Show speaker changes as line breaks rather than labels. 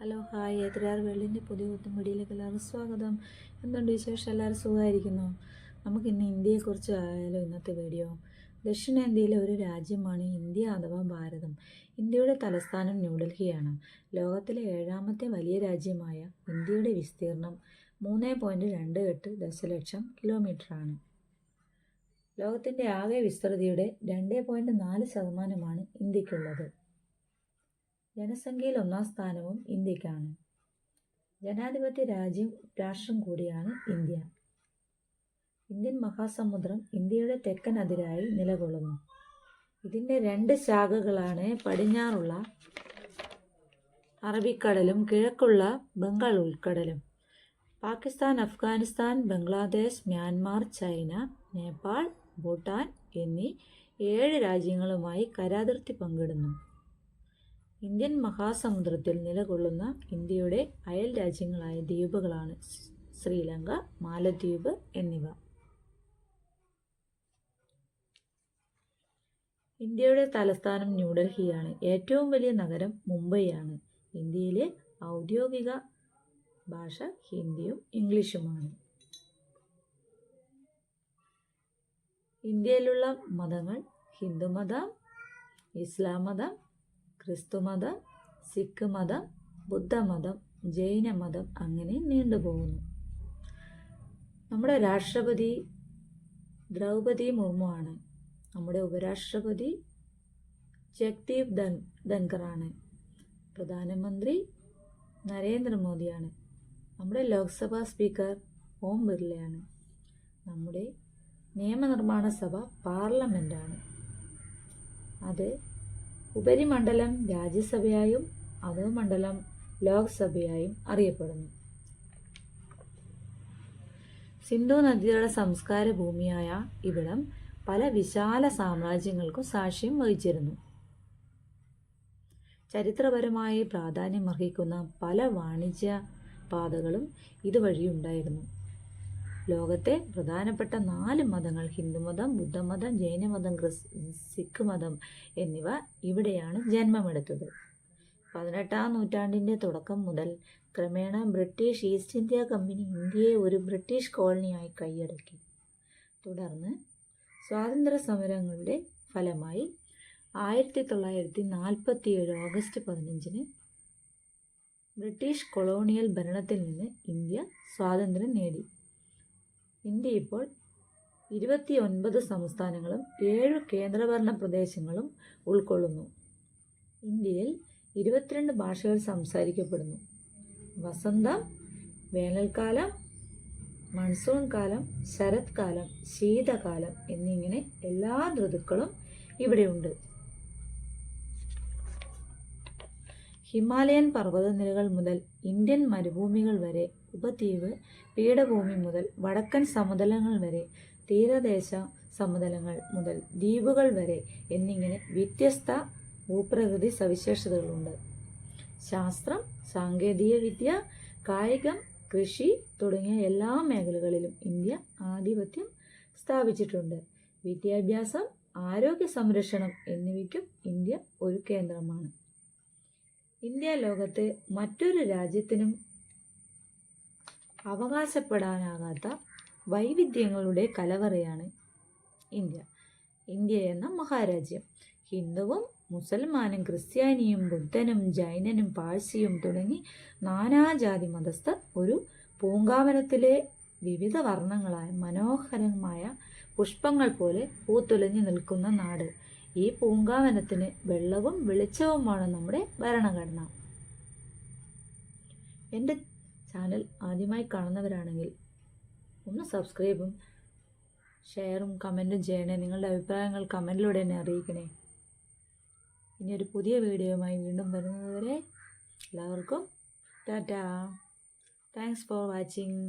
Hello hi എതിരാർ വേൾഡിൻ്റെ പുതിയ വീഡിയോയിലേക്ക് എല്ലാവർക്കും സ്വാഗതം. എന്തുണ്ട് വിശേഷം? എല്ലാവരും സുഖമായിരിക്കുന്നു. നമുക്കിന്ന് ഇന്ത്യയെക്കുറിച്ച് ആയാലും ഇന്നത്തെ വീഡിയോ. ദക്ഷിണേന്ത്യയിലെ ഒരു രാജ്യമാണ് ഇന്ത്യ അഥവാ ഭാരതം. ഇന്ത്യയുടെ തലസ്ഥാനം ന്യൂഡൽഹിയാണ്. ലോകത്തിലെ 7ാമത്തെ വലിയ രാജ്യമായ ഇന്ത്യയുടെ വിസ്തീർണം 3.28 ദശലക്ഷം കിലോമീറ്ററാണ്. ലോകത്തിൻ്റെ ആകെ വിസ്തൃതിയുടെ 2.4% ഇന്ത്യക്കുള്ളത്. ജനസംഖ്യയിൽ 1ാം സ്ഥാനവും ഇന്ത്യക്കാണ്. ജനാധിപത്യ രാഷ്ട്രം കൂടിയാണ് ഇന്ത്യ. ഇന്ത്യൻ മഹാസമുദ്രം ഇന്ത്യയുടെ തെക്കൻ അതിരായി നിലകൊള്ളുന്നു. ഇതിൻ്റെ 2 ശാഖകളാണ് പടിഞ്ഞാറുള്ള അറബിക്കടലും കിഴക്കുള്ള ബംഗാൾ ഉൾക്കടലും. പാകിസ്ഥാൻ, അഫ്ഗാനിസ്ഥാൻ, ബംഗ്ലാദേശ്, മ്യാൻമാർ, ചൈന, നേപ്പാൾ, ഭൂട്ടാൻ എന്നീ 7 രാജ്യങ്ങളുമായി കരാതിർത്തി പങ്കിടുന്നു. ഇന്ത്യൻ മഹാസമുദ്രത്തിൽ നിലകൊള്ളുന്ന ഇന്ത്യയുടെ അയൽ രാജ്യങ്ങളായ ദ്വീപുകളാണ് ശ്രീലങ്ക, മാലദ്വീപ് എന്നിവ. ഇന്ത്യയുടെ തലസ്ഥാനം ന്യൂഡൽഹിയാണ്. ഏറ്റവും വലിയ നഗരം മുംബൈയാണ്. ഇന്ത്യയിലെ ഔദ്യോഗിക ഭാഷ ഹിന്ദിയും ഇംഗ്ലീഷുമാണ്. ഇന്ത്യയിലുള്ള മതങ്ങൾ ഹിന്ദുമതം, ഇസ്ലാം മതം, ക്രിസ്തുമതം, സിഖ് മതം, ബുദ്ധമതം, ജൈനമതം അങ്ങനെ നീണ്ടുപോകുന്നു. നമ്മുടെ രാഷ്ട്രപതി ദ്രൗപദി മുർമു ആണ്. നമ്മുടെ ഉപരാഷ്ട്രപതി ജഗ്ദീപ് ധൻഖറാണ്. പ്രധാനമന്ത്രി നരേന്ദ്രമോദിയാണ്. നമ്മുടെ ലോക്സഭാ സ്പീക്കർ ഓം ബിർളയാണ്. നമ്മുടെ നിയമനിർമ്മാണ സഭ പാർലമെൻ്റാണ്. അത് ഉപരിമണ്ഡലം രാജ്യസഭയായും അധോമണ്ഡലം ലോക്സഭയായും അറിയപ്പെടുന്നു. സിന്ധു നദിയുടെ സംസ്കാര ഭൂമിയായ ഇവിടം പല വിശാല സാമ്രാജ്യങ്ങൾക്കും സാക്ഷ്യം വഹിച്ചിരുന്നു. ചരിത്രപരമായി പ്രാധാന്യമർഹിക്കുന്ന പല വാണിജ്യ പാതകളും ഇതുവഴിയുണ്ടായിരുന്നു. ലോകത്തെ പ്രധാനപ്പെട്ട 4 മതങ്ങൾ ഹിന്ദുമതം, ബുദ്ധമതം, ജൈനമതം, സിഖ് മതം എന്നിവ ഇവിടെയാണ് ജന്മമെടുത്തത്. 18ാം നൂറ്റാണ്ടിൻ്റെ തുടക്കം മുതൽ ക്രമേണ ബ്രിട്ടീഷ് ഈസ്റ്റ് ഇന്ത്യ കമ്പനി ഇന്ത്യയെ ഒരു ബ്രിട്ടീഷ് കോളനിയായി കൈയടക്കി. തുടർന്ന് സ്വാതന്ത്ര്യ സമരങ്ങളുടെ ഫലമായി 1947 ഓഗസ്റ്റ് 15-ന് ബ്രിട്ടീഷ് കൊളോണിയൽ ഭരണത്തിൽ നിന്ന് ഇന്ത്യ സ്വാതന്ത്ര്യം നേടി. ഇന്ത്യ ഇപ്പോൾ 29 സംസ്ഥാനങ്ങളും 7 കേന്ദ്രഭരണ പ്രദേശങ്ങളും ഉൾക്കൊള്ളുന്നു. ഇന്ത്യയിൽ 22 ഭാഷകൾ സംസാരിക്കപ്പെടുന്നു. വസന്തം, വേനൽക്കാലം, മൺസൂൺ കാലം, ശരത്കാലം, ശീതകാലം എന്നിങ്ങനെ എല്ലാ ഋതുക്കളും ഇവിടെയുണ്ട്. ഹിമാലയൻ പർവ്വതനിരകൾ മുതൽ ഇന്ത്യൻ മരുഭൂമികൾ വരെ, ഉപദ്വീപ് പീഠഭൂമി മുതൽ വടക്കൻ സമതലങ്ങൾ വരെ, തീരദേശ സമതലങ്ങൾ മുതൽ ദ്വീപുകൾ വരെ എന്നിങ്ങനെ വ്യത്യസ്ത ഭൂപ്രകൃതി സവിശേഷതകളുണ്ട്. ശാസ്ത്രം, സാങ്കേതികവിദ്യ, കായികം, കൃഷി തുടങ്ങിയ എല്ലാ മേഖലകളിലും ഇന്ത്യ ആധിപത്യം സ്ഥാപിച്ചിട്ടുണ്ട്. വിദ്യാഭ്യാസം, ആരോഗ്യ സംരക്ഷണം എന്നിവയ്ക്കും ഇന്ത്യ ഒരു കേന്ദ്രമാണ്. ഇന്ത്യ ലോകത്ത് മറ്റൊരു രാജ്യത്തിനും അവകാശപ്പെടാനാകാത്ത വൈവിധ്യങ്ങളുടെ കലവറയാണ് ഇന്ത്യ. ഇന്ത്യ എന്ന മഹാരാജ്യം ഹിന്ദുവും മുസൽമാനും ക്രിസ്ത്യാനിയും ബുദ്ധനും ജൈനനും പാഴ്സിയും തുടങ്ങി നാനാജാതി മതസ്ഥർ ഒരു പൂങ്കാവനത്തിലെ വിവിധ വർണ്ണങ്ങളായ മനോഹരമായ പുഷ്പങ്ങൾ പോലെ പൂത്തുലഞ്ഞു നിൽക്കുന്ന നാട്. ഈ പൂങ്കാവനത്തിന് വെള്ളവും വെളിച്ചവുമാണ് നമ്മുടെ ഭരണഘടന. എൻ്റെ ചാനൽ ആദ്യമായി കാണുന്നവരാണെങ്കിൽ ഒന്ന് സബ്സ്ക്രൈബും ഷെയറും കമൻറ്റും ചെയ്യണേ. നിങ്ങളുടെ അഭിപ്രായങ്ങൾ കമൻറ്റിലൂടെ എന്നെ അറിയിക്കണേ. ഇനിയൊരു പുതിയ വീഡിയോയുമായി വീണ്ടും വരുന്നതുവരെ എല്ലാവർക്കും ടാറ്റാ. Thanks for watching.